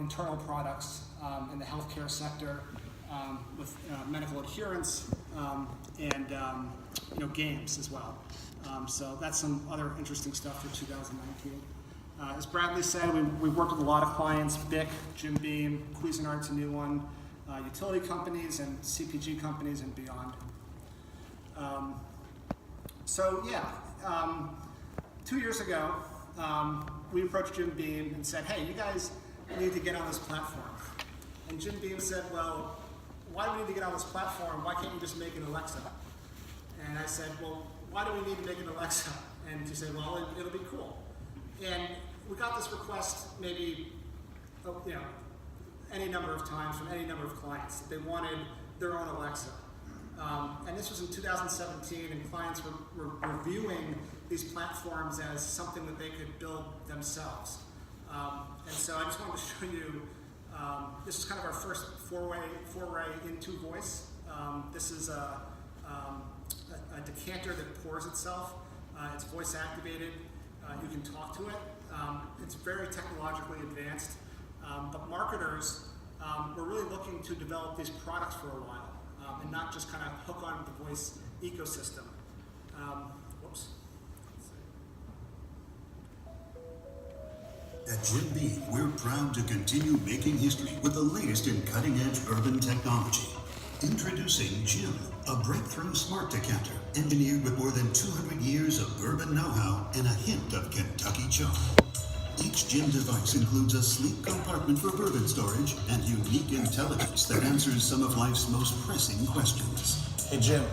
internal products in the healthcare sector with medical adherence and games as well. So that's some other interesting stuff for 2019. As Bradley said, we worked with a lot of clients: BIC, Jim Beam, Cuisinart's a new one, utility companies and CPG companies and beyond. 2 years ago, we approached Jim Beam and said, hey, you guys need to get on this platform. And Jim Beam said, well, why do we need to get on this platform? Why can't you just make an Alexa? And I said, well, why do we need to make an Alexa? And he said, well, it'll be cool. And we got this request maybe, any number of times from any number of clients that they wanted their own Alexa. And this was in 2017, and clients were reviewing these platforms as something that they could build themselves. And so I just wanted to show you, this is kind of our first foray into voice. This is a decanter that pours itself. It's voice activated. You can talk to it. It's very technologically advanced. But marketers were really looking to develop these products for a while and not just kind of hook on the voice ecosystem. At Jim Beam, we're proud to continue making history with the latest in cutting-edge urban technology. Introducing Jim, a breakthrough smart decanter engineered with more than 200 years of bourbon know-how and a hint of Kentucky charm. Each Jim device includes a sleek compartment for bourbon storage and unique intelligence that answers some of life's most pressing questions. Hey Jim,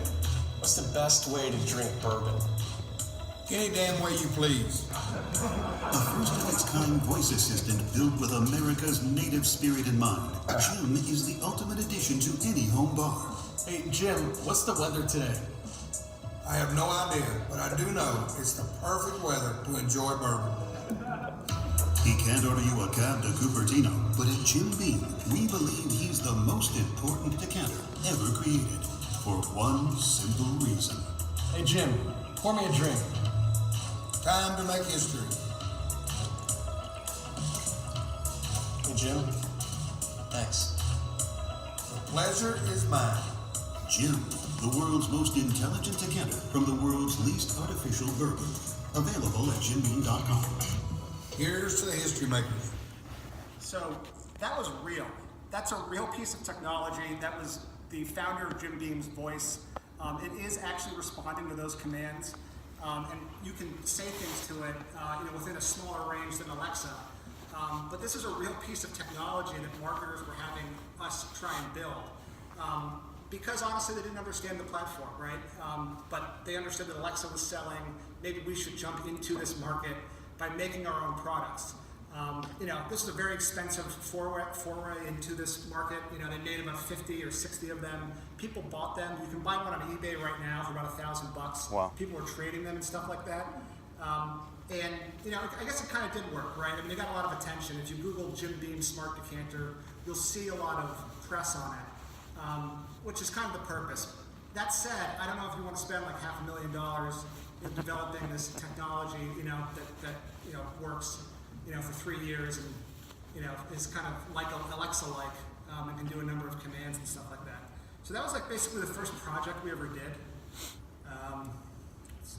what's the best way to drink bourbon? Any damn way you please. A first-of-its-kind voice assistant built with America's native spirit in mind, Jim is the ultimate addition to any home bar. Hey Jim, what's the weather today? I have no idea, but I do know it's the perfect weather to enjoy bourbon. He can't order you a cab to Cupertino, but at Jim Beam, we believe he's the most important decanter ever created, for one simple reason. Hey Jim, pour me a drink. Time to make history. Hey Jim, thanks. The pleasure is mine. Jim, the world's most intelligent decanter from the world's least artificial bourbon. Available at jimbeam.com. Here's to the history makers. So that was real. That's a real piece of technology. That was the founder of Jim Beam's voice. It is actually responding to those commands. And you can say things to it within a smaller range than Alexa. But this is a real piece of technology that marketers were having us try and build. Because honestly, they didn't understand the platform, right? But they understood that Alexa was selling. Maybe we should jump into this market by making our own products. This is a very expensive foray into this market. They made about 50 or 60 of them. People bought them. You can buy one on eBay right now for about $1,000. Wow. People are trading them and stuff like that. I guess it kind of did work, right? I mean, they got a lot of attention. If you Google Jim Beam Smart Decanter, you'll see a lot of press on it, which is kind of the purpose. That said, I don't know if you want to spend like $500,000 developing this technology, that works, for 3 years and, is kind of like Alexa-like, and can do a number of commands and stuff like that. So that was like basically the first project we ever did. Let's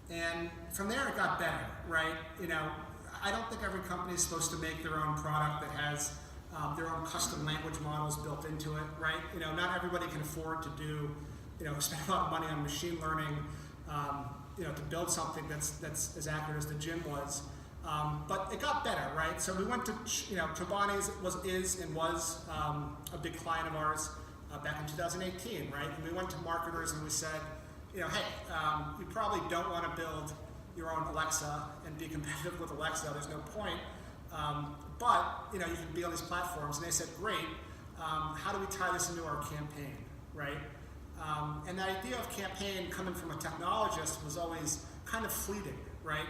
see. And from there it got better, right? I don't think every company is supposed to make their own product that has their own custom language models built into it, right? Not everybody can afford to do, spend a lot of money on machine learning, to build something that's as accurate as the Jim was. But it got better, right? So we went to, Chobani's was a big client of ours back in 2018, right? And we went to marketers and we said, hey, you probably don't want to build your own Alexa and be competitive with Alexa. There's no point. But you can be on these platforms. And they said, great. How do we tie this into our campaign, right? And the idea of campaign coming from a technologist was always kind of fleeting, right?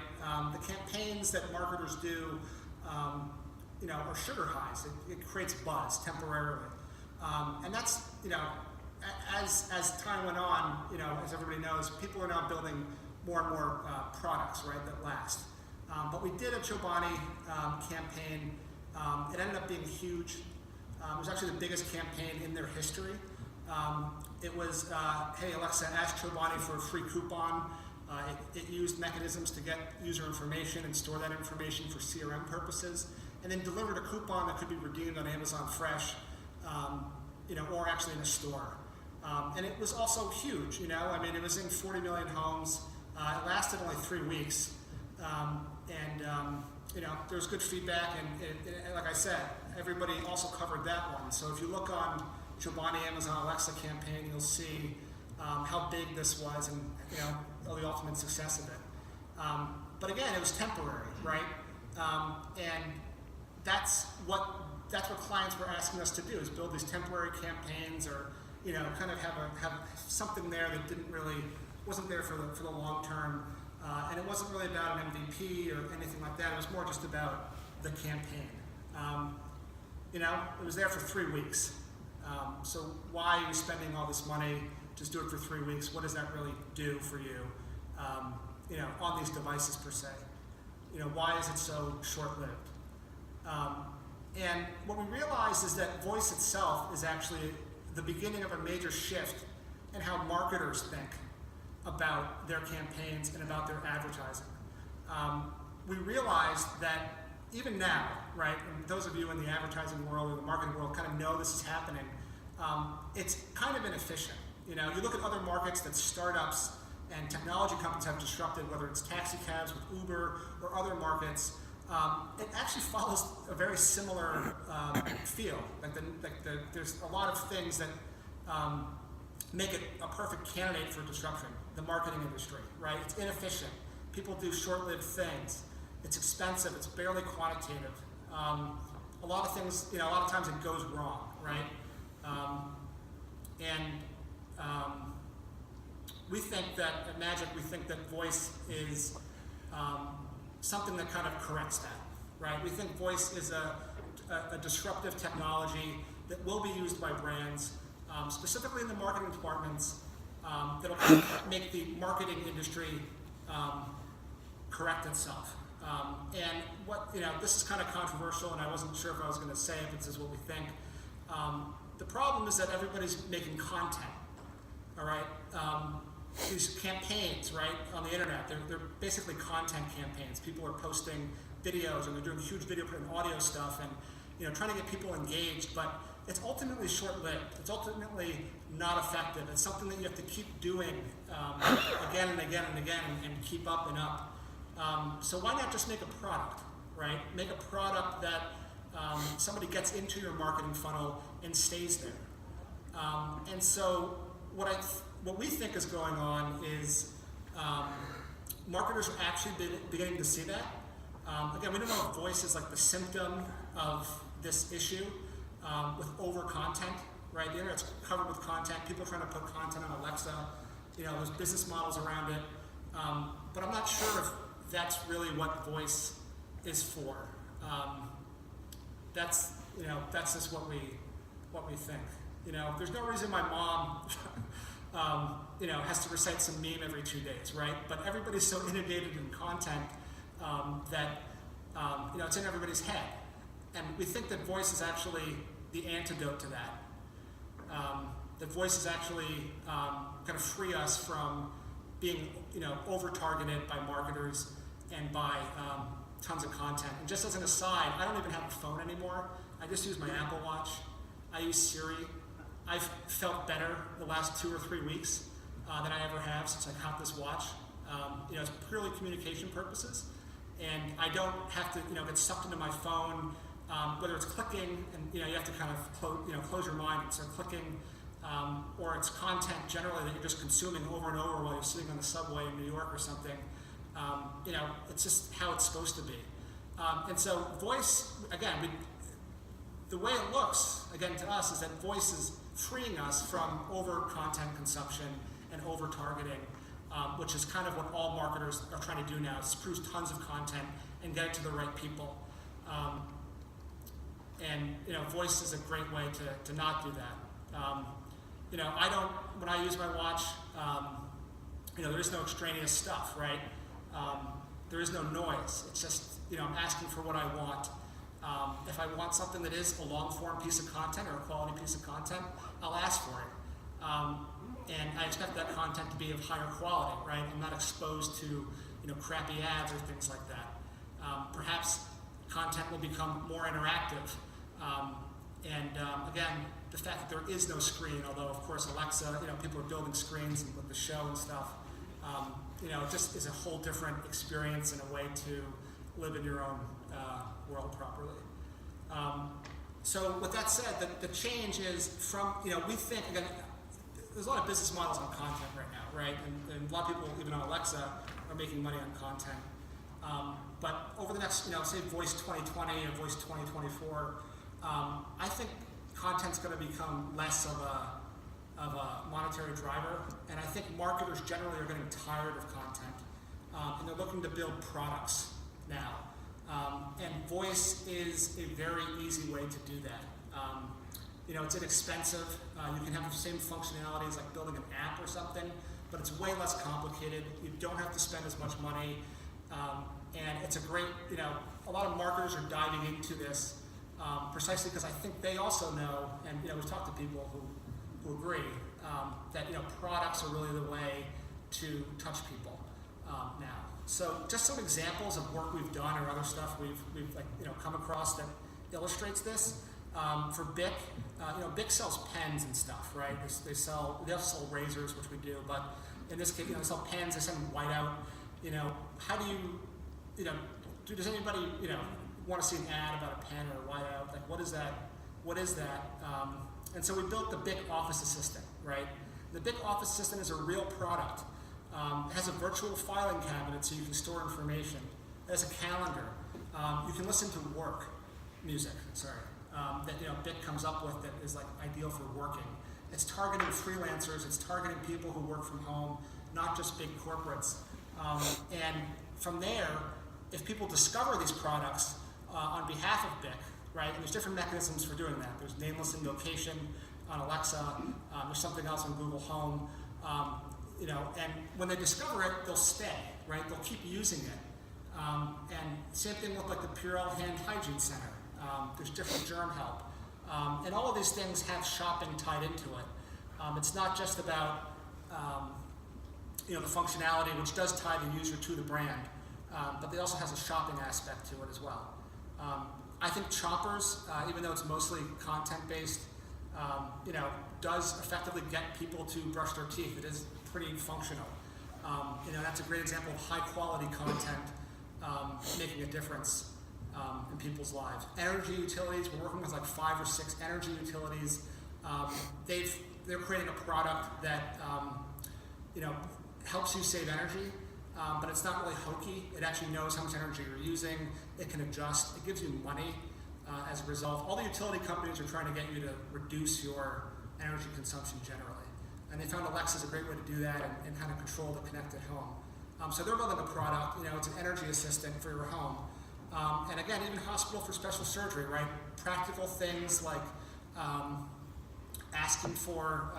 The campaigns that marketers do, are sugar highs. It creates buzz temporarily. And that's, as time went on, as everybody knows, people are now building more and more products, right, that last. But we did a Chobani campaign. It ended up being huge. It was actually the biggest campaign in their history. It was, hey Alexa, ask Chobani for a free coupon. It used mechanisms to get user information and store that information for CRM purposes, and then delivered a coupon that could be redeemed on Amazon Fresh, or actually in a store. And it was also huge, I mean, it was in 40 million homes. It lasted only 3 weeks. There was good feedback, and like I said, everybody also covered that one. So if you look on Chobani Amazon Alexa campaign, you'll see how big this was and the ultimate success of it. But again, it was temporary, right? And that's what clients were asking us to do, is build these temporary campaigns, or kind of have something there that wasn't there for the long term. And it wasn't really about an MVP or anything like that. It was more just about the campaign. It was there for 3 weeks. So why are you spending all this money? Just do it for 3 weeks. What does that really do for you? On these devices per se. Why is it so short-lived? And what we realized is that voice itself is actually the beginning of a major shift in how marketers think about their campaigns and about their advertising. We realized that even now, right, and those of you in the advertising world or the marketing world kind of know this is happening, it's kind of inefficient. You look at other markets that startups and technology companies have disrupted, whether it's taxi cabs with Uber or other markets. It actually follows a very similar feel. There's a lot of things that make it a perfect candidate for disruption. The marketing industry, right? It's inefficient. People do short-lived things. It's expensive. It's barely quantitative. A lot of things, a lot of times it goes wrong, right? We think that at Magic, we think that voice is something that kind of corrects that, right? We think voice is a disruptive technology that will be used by brands, specifically in the marketing departments, that'll make the marketing industry correct itself. And this is kind of controversial, and I wasn't sure if I was going to say it, but this is what we think. The problem is that everybody's making content, all right? These campaigns, right, on the internet, they're basically content campaigns. People are posting videos, and they're doing huge video and audio stuff, and trying to get people engaged, but it's ultimately short-lived. It's ultimately not effective. It's something that you have to keep doing again and again and again, and keep up and up. So why not just make a product, right? Make a product that somebody gets into your marketing funnel and stays there. And so what we think is going on is marketers are actually beginning to see that. Again, we don't know if voice is like the symptom of this issue with over content, right? The internet's covered with content. People are trying to put content on Alexa. There's business models around it. But I'm not sure if that's really what voice is for. That's just what we think. There's no reason my mom has to recite some meme every 2 days, right? But everybody's so inundated in content that it's in everybody's head. And we think that voice is actually the antidote to that. That voice is actually going to free us from being, over-targeted by marketers and by tons of content. And just as an aside, I don't even have a phone anymore. I just use my Apple Watch. I use Siri. I've felt better the last 2 or 3 weeks than I ever have since I got this watch. It's purely communication purposes. And I don't have to, get sucked into my phone, whether it's clicking, and you have to kind of close your mind and start clicking, or it's content generally that you're just consuming over and over while you're sitting on the subway in New York or something. It's just how it's supposed to be. And so voice, again, the way it looks, again, to us, is that voice is freeing us from over content consumption and over targeting, which is kind of what all marketers are trying to do now, is produce tons of content and get it to the right people. Voice is a great way to not do that. When I use my watch, there is no extraneous stuff, right? there is no noise. It's just, I'm asking for what I want. If I want something that is a long form piece of content or a quality piece of content, I'll ask for it. And I expect that content to be of higher quality, right? I'm not exposed to, crappy ads or things like that. Perhaps content will become more interactive. Again, the fact that there is no screen, although of course Alexa, people are building screens with the show and stuff, it just is a whole different experience and a way to live in your own world properly. So with that said, the change is from, we think, again, there's a lot of business models on content right now, right? And a lot of people, even on Alexa, are making money on content. But over the next, say Voice 2020 or Voice 2024, I think content's going to become less of a monetary driver, and I think marketers generally are getting tired of content, and they're looking to build products now. And voice is a very easy way to do that. It's inexpensive. You can have the same functionalities like building an app or something, but it's way less complicated. You don't have to spend as much money. And it's a great, a lot of marketers are diving into this precisely because I think they also know, and we've talked to people who agree, that products are really the way to touch people now. So just some examples of work we've done or other stuff we've come across that illustrates this. For BIC, BIC sells pens and stuff, right? They also sell razors, which we do, but in this case, they sell pens. They send whiteout. How do you, does anybody, want to see an ad about a pen or a whiteout? Like, what is that? What is that? And so we built the BIC Office Assistant, right? The BIC Office Assistant is a real product. It has a virtual filing cabinet so you can store information. It has a calendar. You can listen to work music, that BIC comes up with that is like ideal for working. It's targeting freelancers. It's targeting people who work from home, not just big corporates. And from there, if people discover these products on behalf of BIC, right, and there's different mechanisms for doing that. There's nameless invocation on Alexa. There's something else on Google Home. And when they discover it, they'll stay, right? They'll keep using it. And same thing with like the Purell Hand Hygiene Center. There's different germ help. And all of these things have shopping tied into it. It's not just about the functionality, which does tie the user to the brand, but it also has a shopping aspect to it as well. I think Choppers, even though it's mostly content-based, does effectively get people to brush their teeth. It is pretty functional. That's a great example of high-quality content making a difference in people's lives. Energy utilities, we're working with like 5 or 6 energy utilities. They're creating a product that helps you save energy, but it's not really hokey. It actually knows how much energy you're using. It can adjust. It gives you money as a result. All the utility companies are trying to get you to reduce your energy consumption generally. And they found Alexa is a great way to do that and kind of control the connected home. So they're building a product, it's an energy assistant for your home. And again, even hospital for special surgery, right? Practical things like asking for,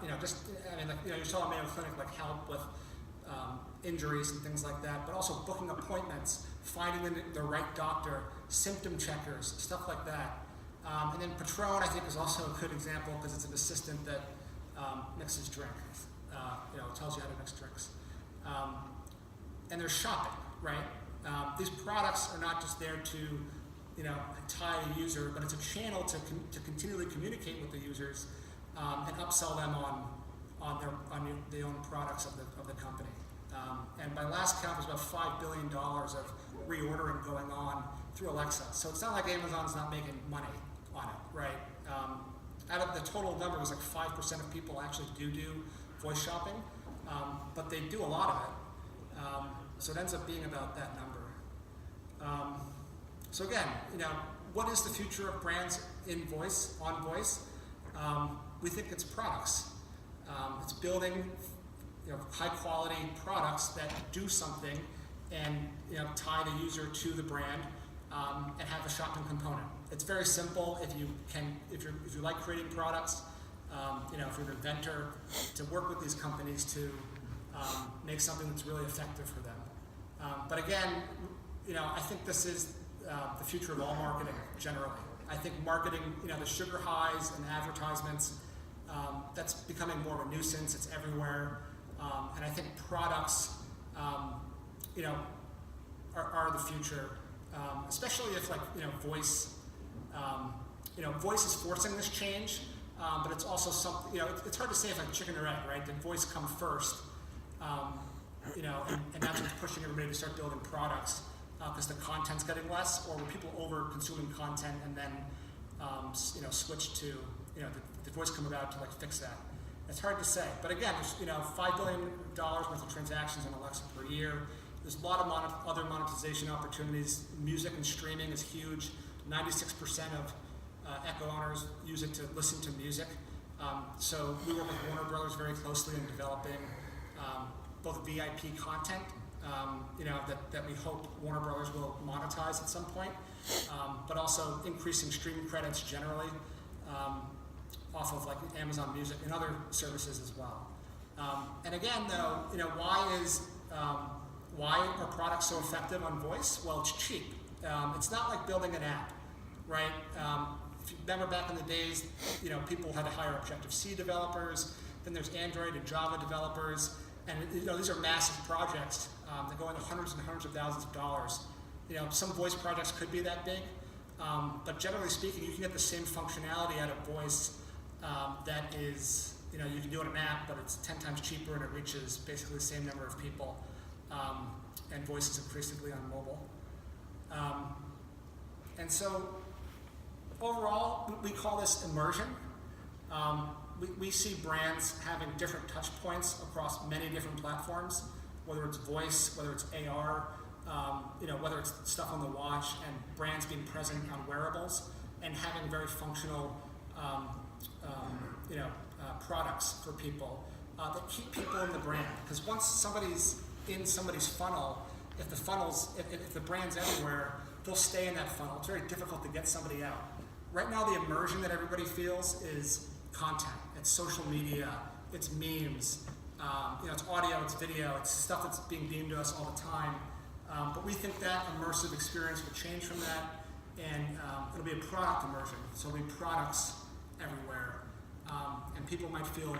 you saw at Mayo Clinic, like help with injuries and things like that, but also booking appointments, finding the right doctor, symptom checkers, stuff like that. And then Patron, I think, is also a good example because it's an assistant that mixes drinks. It tells you how to mix drinks. And there's shopping, right? These products are not just there to, tie the user, but it's a channel to continually communicate with the users and upsell them on their own products of the company. And by last count, there's about $5 billion of reordering going on through Alexa. So it's not like Amazon's not making money on it, right? Out of the total number, it was like 5% of people actually do voice shopping, but they do a lot of it. So it ends up being about that number. So again, what is the future of brands in voice, on voice? We think it's products. It's building high quality products that do something and tie the user to the brand and have a shopping component. It's very simple if you like creating products, if you're an inventor, to work with these companies to make something that's really effective for them. But again, I think this is the future of all marketing generally. I think marketing, the sugar highs and advertisements, that's becoming more of a nuisance. It's everywhere. And I think products, are the future, especially if voice, voice is forcing this change, but it's also something, it's hard to say if chicken or egg, right? Did voice come first? And that's what's pushing everybody to start building products because the content's getting less, or were people over consuming content and then, switch to, did voice come about to fix that? It's hard to say, but again, there's $5 billion worth of transactions on Alexa per year. There's a lot of other monetization opportunities. Music and streaming is huge. 96% of Echo owners use it to listen to music. So we work with Warner Brothers very closely in developing both VIP content, that we hope Warner Brothers will monetize at some point, but also increasing streaming credits generally off of Amazon Music and other services as well. And again, though, why are products so effective on voice? Well, it's cheap. It's not like building an app, right? If you remember back in the days, people had to hire Objective-C developers, then there's Android and Java developers, and these are massive projects that go into hundreds and hundreds of thousands of dollars. Some voice projects could be that big, but generally speaking, you can get the same functionality out of voice that is, you can do it in an app, but it's 10 times cheaper and it reaches basically the same number of people. And voice is increasingly on mobile. And so overall, we call this immersion. We see brands having different touch points across many different platforms, whether it's voice, whether it's AR, whether it's stuff on the watch, and brands being present on wearables and having very functional products for people that keep people in the brand. Because once somebody's in somebody's funnel, if the brand's everywhere, they'll stay in that funnel. It's very difficult to get somebody out. Right now, the immersion that everybody feels is content. It's social media, it's memes, it's audio, it's video, it's stuff that's being beamed to us all the time. But we think that immersive experience will change from that, and it'll be a product immersion. So it'll be products everywhere, and people might feel a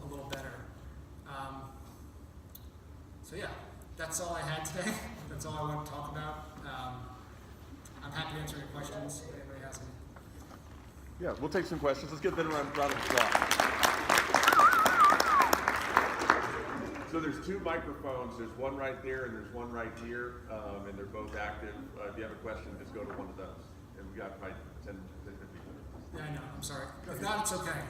little better. So yeah, that's all I had today. That's all I want to talk about. I'm happy to answer any questions if anybody has any. Yeah, we'll take some questions. Let's give them a round of applause. So there's two microphones. There's one right there and there's one right here, and they're both active. If you have a question, just go to one of those. And we got probably 10, 15 minutes. Yeah, I know. I'm sorry. If not, it's okay.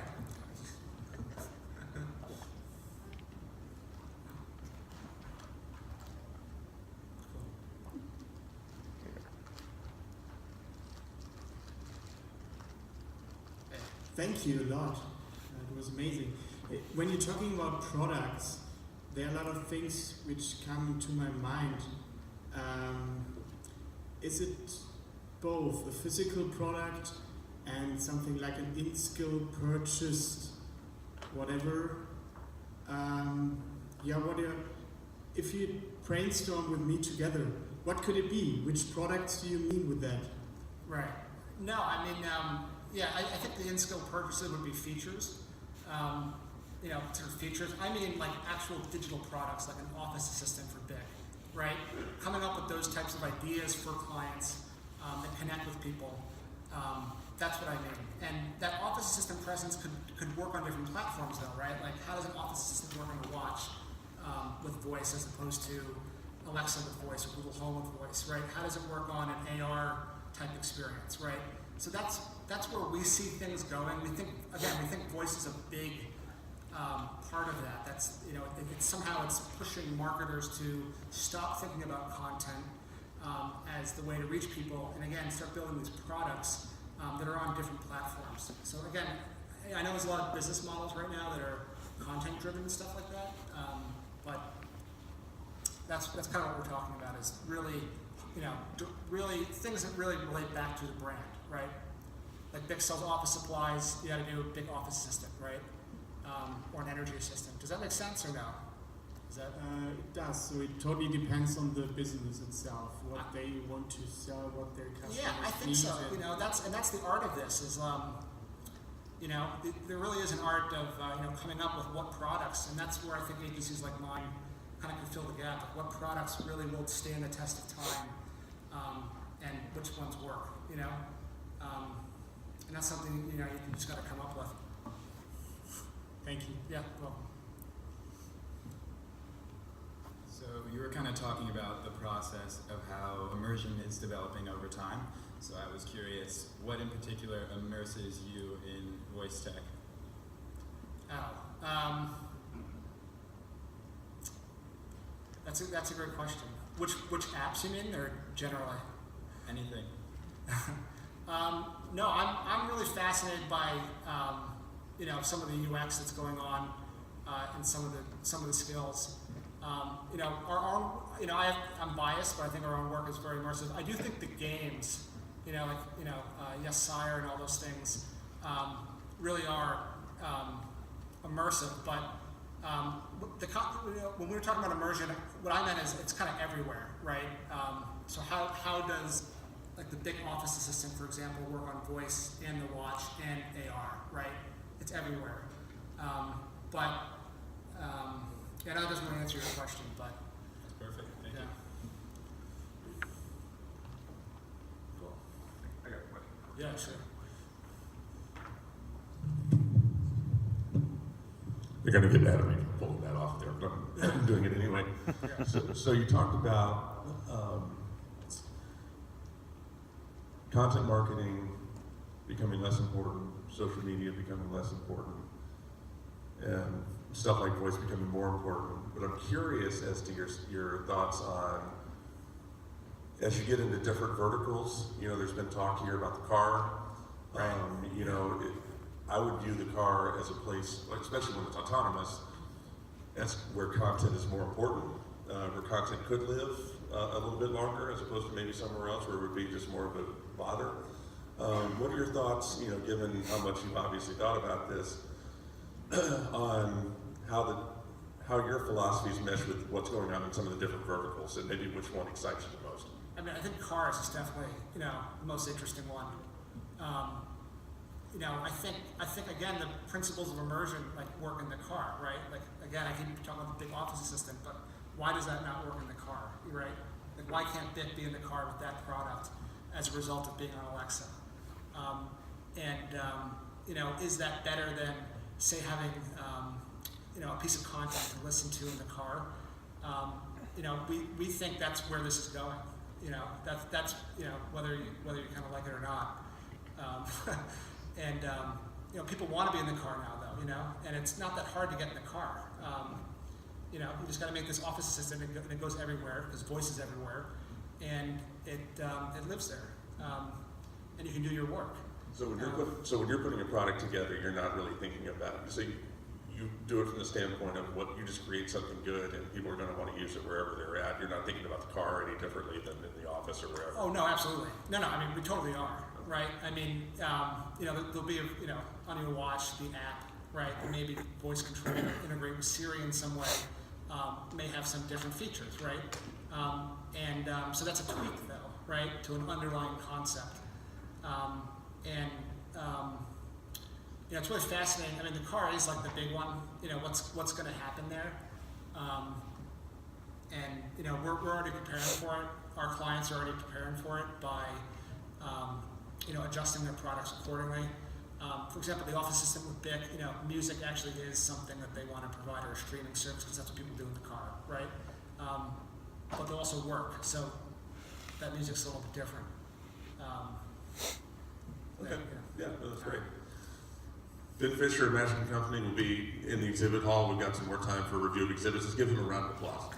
Thank you a lot. It was amazing. When you're talking about products, there are a lot of things which come to my mind. Is it both a physical product and something like an in-skill purchased whatever? If you brainstorm with me together, what could it be? Which products do you mean with that? Right. No, I mean, I think the in-skill purchases would be features. Sort of features. I mean, like actual digital products, like an office assistant for Big, right? Coming up with those types of ideas for clients that connect with people. That's what I mean. And that office assistant presence could work on different platforms, though, right? Like, how does an office assistant work on a watch with voice as opposed to Alexa with voice or Google Home with voice, right? How does it work on an AR type experience, right? So that's where we see things going. We think voice is a big part of that. That's, it's pushing marketers to stop thinking about content as the way to reach people, and again, start building these products that are on different platforms. So again, I know there's a lot of business models right now that are content driven and stuff like that, but that's kind of what we're talking about, is really, really things that really relate back to the brand, right? Like Bic sells office supplies, you got to do a Bic office assistant, right? Or an energy assistant. Does that make sense or no? Is that? It does. So it totally depends on the business itself, what they want to sell, what their customers Yeah, I think need. so. and- You know, that's the art of this. Is you know, there really is an art of you know, coming up with what products, and that's where I think agencies like mine kind of can fill the gap. Like what products really will stand the test of time, and which ones work. You know, and that's something you know you just got to come up with. Thank you. Yeah. Well. So you were kind of talking about the process of how immersion is developing over time. So I was curious, what in particular immerses you in voice tech? Oh, that's a great question. Which apps you mean, or generally? Anything? No, I'm really fascinated by you know, some of the UX that's going on and some of the skills. You know, our own, you know, I'm biased, but I think our own work is very immersive. I do think the games, you know, like, you know, Yes Sire and all those things, really are immersive. But when we were talking about immersion, what I meant is it's kind of everywhere, right? So how does like the big Office Assistant, for example, work on voice and the watch and AR, right? It's everywhere. Yeah, that doesn't really answer your question, but That's perfect, thank yeah. you. Cool. I got a question. Yeah, sure. They're going to get mad at me for pulling that off there, but I'm doing it anyway. Yeah. So you talked about content marketing becoming less important, social media becoming less important, and stuff like voice becoming more important. But I'm curious as to your thoughts on, as you get into different verticals, you know, there's been talk here about the car. Right. You know, I would view the car as a place, like, especially when it's autonomous, that's where content is more important, where content could live a little bit longer, as opposed to maybe somewhere else where it would be just more of a bother. What are your thoughts, you know, given how much you've obviously thought about this, on how your philosophies mesh with what's going on in some of the different verticals, and maybe which one excites you the most? I mean, I think cars is definitely, you know, the most interesting one. You know, I think again the principles of immersion like work in the car, right? Like again, I keep talking about the big Office Assistant, but why does that not work in the car, right? Like why can't Bit be in the car with that product as a result of being on Alexa? You know, is that better than say having you know, a piece of content to listen to in the car? You know, we think that's where this is going. You know, that's you know, whether you kind of like it or not. You know, people want to be in the car now, though. You know, and it's not that hard to get in the car. You know, you just got to make this Office Assistant, and it goes everywhere because voice is everywhere, and it lives there, and you can do your work. So when you're putting a product together, you're not really thinking about it. So you do it from the standpoint of what you just create something good, and people are going to want to use it wherever they're at. You're not thinking about the car any differently than in the office or wherever. Oh no, absolutely. No. I mean, we totally are, right? I mean, you know, there'll be you know, on your watch, the app, right? Maybe voice control, integrate with Siri in some way, may have some different features, right? So that's a tweak, though, right, to an underlying concept. You know, it's really fascinating. I mean, the car is like the big one. You know, what's going to happen there? You know, we're already preparing for it. Our clients are already preparing for it by, you know, adjusting their products accordingly. For example, the Office Assistant with BIC, you know, music actually is something that they want to provide, or a streaming service, because that's what people do in the car, right? But they also work, so that music's a little bit different. Okay. Yeah, no, that's great. Ben Fisher, Magic & Company, will be in the exhibit hall. We've got some more time for a review of exhibits. Let's give him a round of applause.